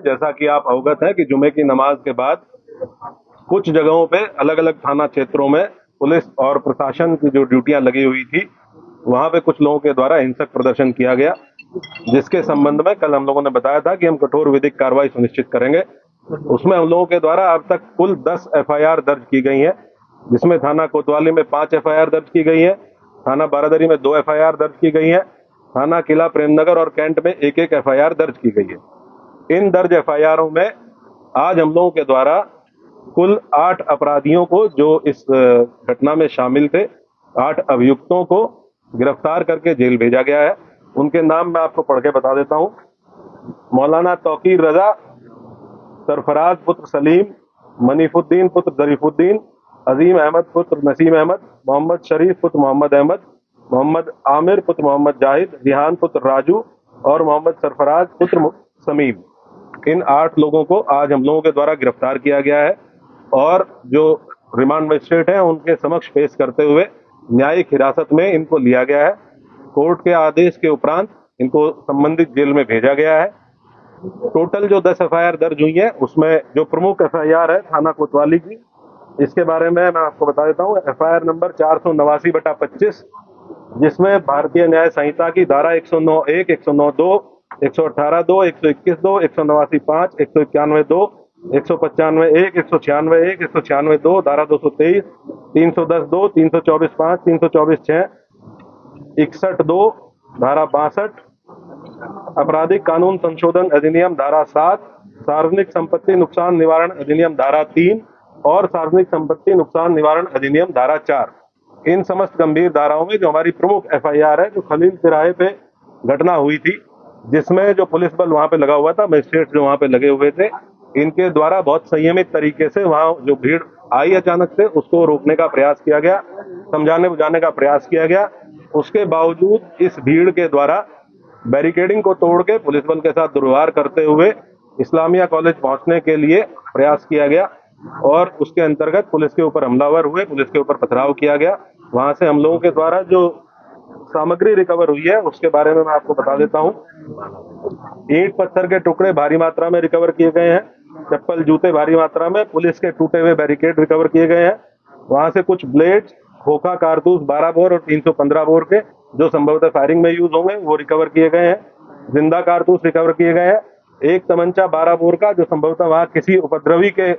जैसा कि आप अवगत हैं कि जुमे की नमाज के बाद कुछ जगहों पे अलग अलग थाना क्षेत्रों में पुलिस और प्रशासन की जो ड्यूटियां लगी हुई थी, वहां पे कुछ लोगों के द्वारा हिंसक प्रदर्शन किया गया, जिसके संबंध में कल हम लोगों ने बताया था कि हम कठोर विधिक कार्रवाई सुनिश्चित करेंगे। उसमें हम लोगों के द्वारा अब तक कुल 10 एफआईआर दर्ज की गई है, जिसमें थाना कोतवाली में 5 एफआईआर दर्ज की गई है, थाना बारादरी में 2 एफआईआर दर्ज की गई है, थाना किला प्रेमनगर और कैंट में एक एक एफआईआर दर्ज की गई है। इन दर्ज एफआईआरों में आज हम लोगों के द्वारा कुल 8 अपराधियों को, जो इस घटना में शामिल थे, 8 अभियुक्तों को गिरफ्तार करके जेल भेजा गया है। उनके नाम मैं आपको पढ़ के बता देता हूं। मौलाना तौकीर रजा, सरफराज पुत्र सलीम, मनीफुद्दीन पुत्र जरीफुद्दीन, अजीम अहमद पुत्र नसीम अहमद, मोहम्मद शरीफ पुत्र मोहम्मद अहमद, मोहम्मद आमिर पुत्र मोहम्मद जाहिद, रिहान पुत्र राजू और मोहम्मद सरफराज पुत्र समीम। इन 8 लोगों को आज हम लोगों के द्वारा गिरफ्तार किया गया है और जो रिमांड मजिस्ट्रेट है उनके समक्ष पेश करते हुए न्यायिक हिरासत में इनको लिया गया है। कोर्ट के आदेश के उपरांत इनको संबंधित जेल में भेजा गया है। टोटल जो 10 एफआईआर दर्ज हुई है, उसमें जो प्रमुख एफआईआर है थाना कोतवाली की, इसके बारे में मैं आपको बता देता हूँ। एफआईआर नंबर 489/25, जिसमें भारतीय न्याय संहिता की धारा 109(1), 109(2), 118(2), 121(2), 189(5), 191(2), 195(1), 196(1), 196(2), धारा 223, 310(2), 324(5), 324(6), 61(2), धारा 62, आपराधिक कानून संशोधन अधिनियम धारा 7, सार्वजनिक संपत्ति नुकसान निवारण अधिनियम धारा 3 और सार्वजनिक संपत्ति नुकसान निवारण अधिनियम धारा 4। इन समस्त गंभीर धाराओं में जो हमारी प्रमुख एफआईआर है, जो खलील तिराहे पे घटना हुई थी, जिसमें जो पुलिस बल वहां पे लगा हुआ था, मजिस्ट्रेट जो वहां पे लगे हुए थे, इनके द्वारा बहुत संयमित तरीके से वहां जो भीड़ आई अचानक से, उसको रोकने का प्रयास किया गया, समझाने बुझाने का प्रयास किया गया। उसके बावजूद इस भीड़ के द्वारा बैरिकेडिंग को तोड़ के पुलिस बल के साथ दुर्व्यवहार करते हुए इस्लामिया कॉलेज पहुंचने के लिए प्रयास किया गया और उसके अंतर्गत पुलिस के ऊपर हमलावर हुए, पुलिस के ऊपर पथराव किया गया। वहां से हम लोगों के द्वारा जो सामग्री रिकवर हुई है उसके बारे में मैं आपको बता देता हूं। ईंट पत्थर के टुकड़े भारी मात्रा में रिकवर किए गए हैं, चप्पल जूते भारी मात्रा में, पुलिस के टूटे हुए बैरिकेड रिकवर किए गए हैं। वहां से कुछ ब्लेड्स, खोखा कारतूस 12 बोर और 315 बोर के, जो संभवतः फायरिंग में यूज होंगे, वो रिकवर किए गए हैं। जिंदा कारतूस रिकवर किए गए हैं। एक तमंचा 12 बोर का, जो संभवतः वहां किसी उपद्रवी के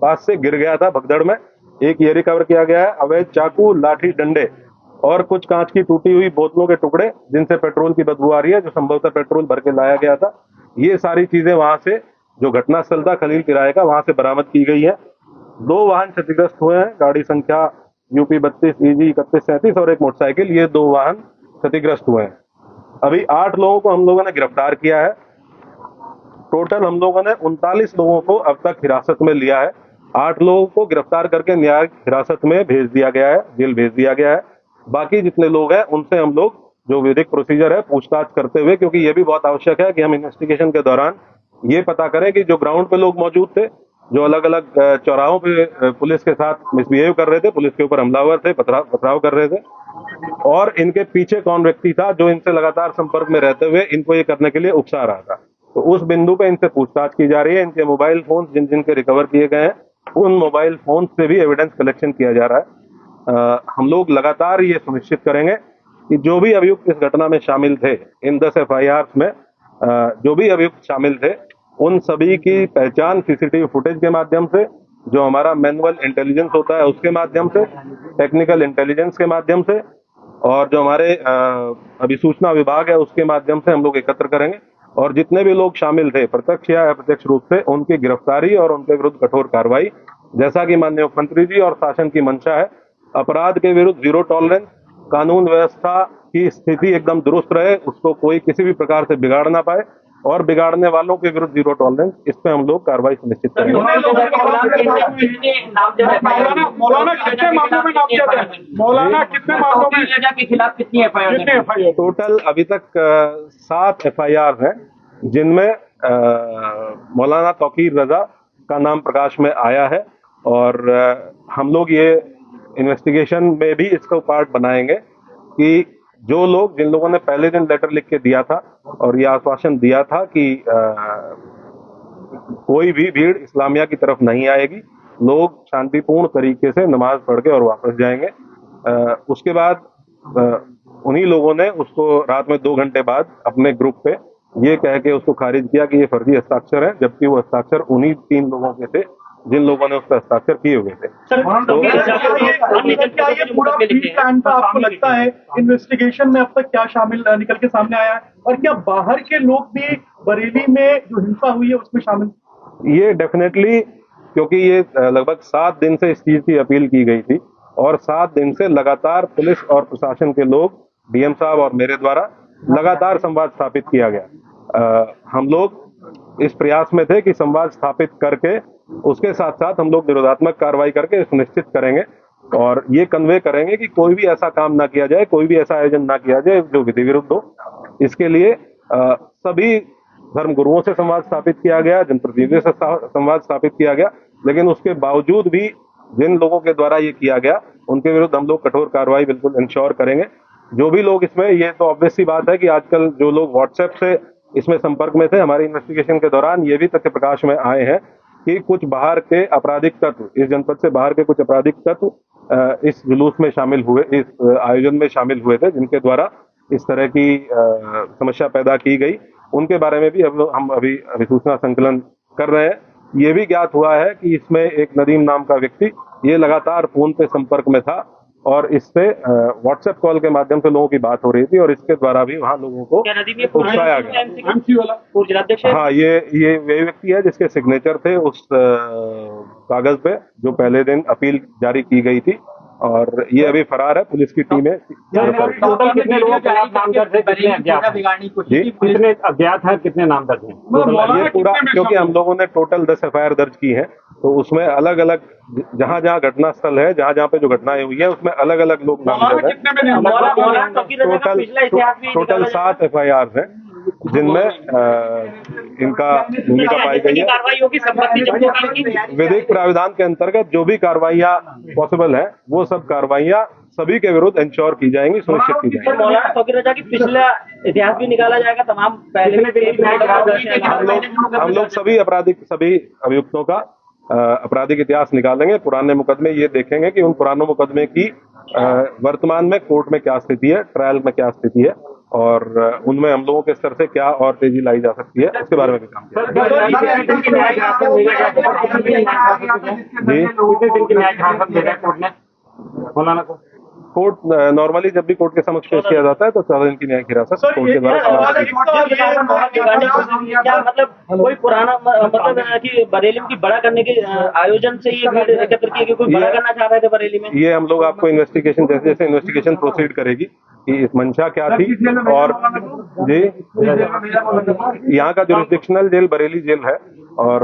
पास से गिर गया था भगदड़ में, एक ये रिकवर किया गया है। अवैध चाकू, लाठी डंडे और कुछ कांच की टूटी हुई बोतलों के टुकड़े, जिनसे पेट्रोल की बदबू आ रही है, जो संभवतः पेट्रोल भर के लाया गया था। ये सारी चीजें वहां से, जो घटनास्थल था खलील तिराहे का, वहां से बरामद की गई है। 2 वाहन क्षतिग्रस्त हुए हैं, गाड़ी संख्या यूपी 32 EG 3137 और एक मोटरसाइकिल, ये 2 वाहन क्षतिग्रस्त हुए हैं। अभी 8 लोगों को हम लोगों ने गिरफ्तार किया है। टोटल हम लोगों ने 39 लोगों को अब तक हिरासत में लिया है। 8 लोगों को गिरफ्तार करके न्यायिक हिरासत में भेज दिया गया है, जेल भेज दिया गया है। बाकी जितने लोग हैं उनसे हम लोग जो विधिक प्रोसीजर है पूछताछ करते हुए, क्योंकि ये भी बहुत आवश्यक है कि हम इन्वेस्टिगेशन के दौरान ये पता करें कि जो ग्राउंड पे लोग मौजूद थे, जो अलग अलग चौराहों पे पुलिस के साथ मिसबिहेव कर रहे थे, पुलिस के ऊपर हमलावर थे, पथराव कर रहे थे, और इनके पीछे कौन व्यक्ति था जो इनसे लगातार संपर्क में रहते हुए इनको ये करने के लिए उकसा रहा था। तो उस बिंदु पे इनसे पूछताछ की जा रही है। इनके मोबाइल फोन जिन जिनके रिकवर किए गए हैं, उन मोबाइल फोन से भी एविडेंस कलेक्शन किया जा रहा है। हम लोग लगातार ये सुनिश्चित करेंगे कि जो भी अभियुक्त इस घटना में शामिल थे, इन 10 एफआईआर में जो भी अभियुक्त शामिल थे, उन सभी की पहचान सीसीटीवी फुटेज के माध्यम से, जो हमारा मैनुअल इंटेलिजेंस होता है उसके माध्यम से, टेक्निकल इंटेलिजेंस के माध्यम से, और जो हमारे अभिसूचना विभाग है उसके माध्यम से हम लोग एकत्र करेंगे। और जितने भी लोग शामिल थे प्रत्यक्ष या अप्रत्यक्ष रूप से, उनकी गिरफ्तारी और उनके विरुद्ध कठोर कार्रवाई, जैसा कि माननीय मुख्यमंत्री जी और शासन की मंशा है। अपराध के विरुद्ध जीरो टॉलरेंस, कानून व्यवस्था की स्थिति एकदम दुरुस्त रहे, उसको कोई किसी भी प्रकार से बिगाड़ ना पाए, और बिगाड़ने वालों के विरुद्ध जीरो टॉलरेंस, इस पे हम लोग कार्रवाई सुनिश्चित करेंगे। मौलाना कितने मामलों के खिलाफ कितनी एफआईआर? टोटल अभी तक 7 एफआईआर हैं, जिनमें मौलाना तौकीर रजा का नाम प्रकाश में आया है, और हम लोग ये इन्वेस्टिगेशन में भी इसको पार्ट बनाएंगे कि जो लोग, जिन लोगों ने पहले दिन लेटर लिख के दिया था और ये आश्वासन दिया था कि कोई भी भीड़ इस्लामिया की तरफ नहीं आएगी। लोग शांतिपूर्ण तरीके से नमाज पढ़ के और वापस जाएंगे। उसके बाद उन्हीं लोगों ने उसको रात में 2 घंटे बाद अपने ग्रुप पे ये कह के उसको खारिज किया कि ये फर्जी हस्ताक्षर है, जबकि वो हस्ताक्षर उन्हीं 3 लोगों के थे जिन लोगों ने उस पर हस्ताक्षर किए हुए थे। क्या ये पूरा प्लान का आपको लगता है इन्वेस्टिगेशन में अब तक क्या शामिल निकल के सामने आया है, और क्या बाहर के लोग भी बरेली में जो हिंसा हुई है उसमें शामिल? ये डेफिनेटली, क्योंकि ये लगभग 7 दिन से इस चीज की अपील की गई थी और 7 दिन से लगातार पुलिस और प्रशासन के लोग, डीएम साहब और मेरे द्वारा लगातार संवाद स्थापित किया गया। हम लोग इस प्रयास में थे कि संवाद स्थापित करके उसके साथ साथ हम लोग निरोधात्मक कार्रवाई करके सुनिश्चित करेंगे और ये कन्वे करेंगे कि कोई भी ऐसा काम ना किया जाए, कोई भी ऐसा आयोजन ना किया जाए जो विधि विरुद्ध हो। इसके लिए सभी धर्म गुरुओं से संवाद स्थापित किया गया, जनप्रतिनिधियों से संवाद स्थापित किया गया, लेकिन उसके बावजूद भी जिन लोगों के द्वारा ये किया गया उनके विरुद्ध हम लोग कठोर कार्रवाई बिल्कुल इंश्योर करेंगे। जो भी लोग इसमें, ये तो ऑब्वियस सी बात है कि आजकल जो लोग व्हाट्सएप से इसमें संपर्क में थे, हमारी इन्वेस्टिगेशन के दौरान ये भी तथ्य प्रकाश में आए हैं कि कुछ बाहर के आपराधिक तत्व, इस जनपद से बाहर के कुछ आपराधिक तत्व इस जुलूस में शामिल हुए, इस आयोजन में शामिल हुए थे, जिनके द्वारा इस तरह की समस्या पैदा की गई। उनके बारे में भी हम अभी सूचना संकलन कर रहे हैं। ये भी ज्ञात हुआ है कि इसमें एक नदीम नाम का व्यक्ति ये लगातार फोन पे संपर्क में था और इससे व्हाट्सएप कॉल के माध्यम से लोगों की बात हो रही थी और इसके द्वारा भी वहाँ लोगों को उकसाया गया। हाँ, ये व्यक्ति है जिसके सिग्नेचर थे उस कागज पे जो पहले दिन अपील जारी की गई थी और ये अभी फरार है। पुलिस की टीमें टोटल कितने लोगों के नाम दर्ज है, कितने अज्ञात है, कितने नाम दर्ज है? ये पूरा, क्योंकि हम लोगों ने टोटल 10 एफआईआर दर्ज की है, तो उसमें अलग अलग जहाँ जहाँ घटना स्थल है, जहाँ जहाँ पे जो घटनाएं हुई है, उसमें अलग अलग लोग नामजद हैं। टोटल 7 एफआईआर हैं जिनमें इनका भूमिका पाई गई है। विधिक प्राविधान के अंतर्गत जो भी कार्रवाइयाँ पॉसिबल है वो सब कार्रवाइयाँ सभी के विरुद्ध इंश्योर की जाएंगी, सुनिश्चित की जाएंगी। मौलाना फकीर रजा की पिछला इतिहास भी निकाला जाएगा, तमाम पहले हम लोग सभी अभियुक्तों का आपराधिक इतिहास निकालेंगे, पुराने मुकदमे ये देखेंगे कि उन पुरानों मुकदमे की वर्तमान में कोर्ट में क्या स्थिति है, ट्रायल में क्या स्थिति है और उनमें हम लोगों के स्तर से क्या और तेजी लाई जा सकती है, उसके बारे में भी काम किया। कोर्ट नॉर्मली जब भी कोर्ट के समक्ष पेश किया जाता है तो 14 दिन की न्यायिक हिरासत कोर्ट के द्वारा। क्या मतलब कोई पुराना मतलब कि बरेली की बड़ा करने के आयोजन से ये भीड़ एकत्र की, कोई बड़ा करना चाह रहे थे बरेली में? ये हम लोग आपको इन्वेस्टिगेशन जैसे जैसे इन्वेस्टिगेशन प्रोसीड करेगी कि इस मंशा क्या थी और जी यहाँ का जुरिस्डिक्शनल जेल बरेली जेल है और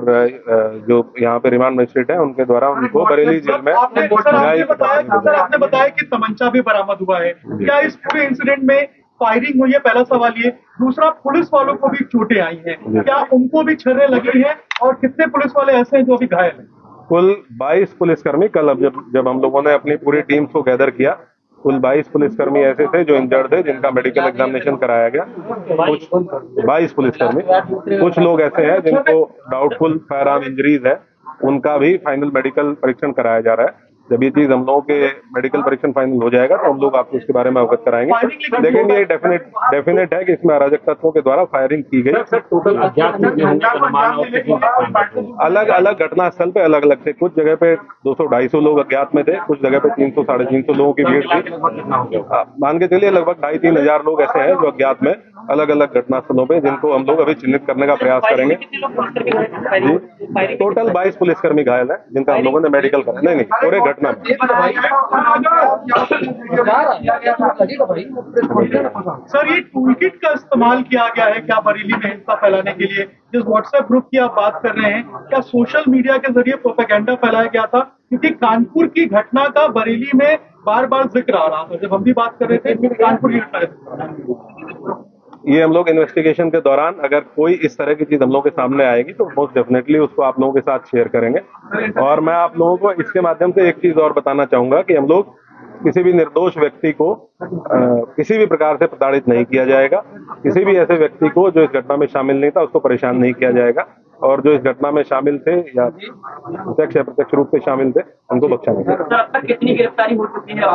जो यहाँ पे रिमांड मजिस्ट्रेट है उनके द्वारा उनको बरेली जेल में आपने बताया कि तमंचा भी बरामद हुआ है। क्या इस पूरे इंसिडेंट में फायरिंग हुई है? पहला सवाल ये। दूसरा, पुलिस वालों को भी चोटें आई हैं, क्या उनको भी छर्रे लगी हैं और कितने पुलिस वाले ऐसे हैं जो अभी घायल हैं? कुल 22 पुलिसकर्मी, कल जब हम लोगों ने अपनी पूरी टीम को गैदर किया, कुल 22 पुलिसकर्मी ऐसे थे जो इंजर्ड थे, जिनका मेडिकल एग्जामिनेशन कराया गया। कुछ 22 पुलिसकर्मी, कुछ लोग ऐसे हैं जिनको डाउटफुल फायर आर्म इंजरीज है, उनका भी फाइनल मेडिकल परीक्षण कराया जा रहा है। जब ये चीज हम लोगों के मेडिकल परीक्षण फाइनल हो जाएगा तो हम लोग आपको इसके बारे में अवगत कराएंगे, लेकिन ये डेफिनेट है कि इसमें अराजक तत्वों के द्वारा फायरिंग की गई। अलग अलग घटना स्थल पे अलग अलग थे, कुछ जगह पे 200-250 लोग अज्ञात में थे, कुछ जगह पे 300-350 लोगों की भीड़ थी। मान के चलिए लगभग 2,500-3 हजार लोग ऐसे हैं जो अज्ञात में अलग अलग घटना स्थलों पे, जिनको हम लोग अभी चिन्हित करने का प्रयास करेंगे। टोटल 22 पुलिसकर्मी घायल है जिनका हम लोगों ने मेडिकल करा। नहीं, पूरे घटना सर, ये टूलकिट का इस्तेमाल किया गया है क्या बरेली में हिंसा फैलाने के लिए? जिस व्हाट्सएप ग्रुप की आप बात कर रहे हैं, क्या सोशल मीडिया के जरिए प्रोपेगेंडा फैलाया गया था? क्योंकि कानपुर की घटना का बरेली में बार बार जिक्र आ रहा था, जब हम भी बात कर रहे थे कानपुर की घटना। ये हम लोग इन्वेस्टिगेशन के दौरान अगर कोई इस तरह की चीज हम लोगों के सामने आएगी तो मोस्ट डेफिनेटली उसको आप लोगों के साथ शेयर करेंगे। और मैं आप लोगों को इसके माध्यम से एक चीज और बताना चाहूंगा कि हम लोग किसी भी निर्दोष व्यक्ति को किसी भी प्रकार से प्रताड़ित नहीं किया जाएगा, किसी भी ऐसे व्यक्ति को जो इस घटना में शामिल नहीं था उसको परेशान नहीं किया जाएगा। और जो इस घटना में शामिल थे या प्रत्यक्ष या प्रत्यक्ष रूप से शामिल थे उनको बख्शा नहीं। सर अब तक कितनी गिरफ्तारी हो चुकी है?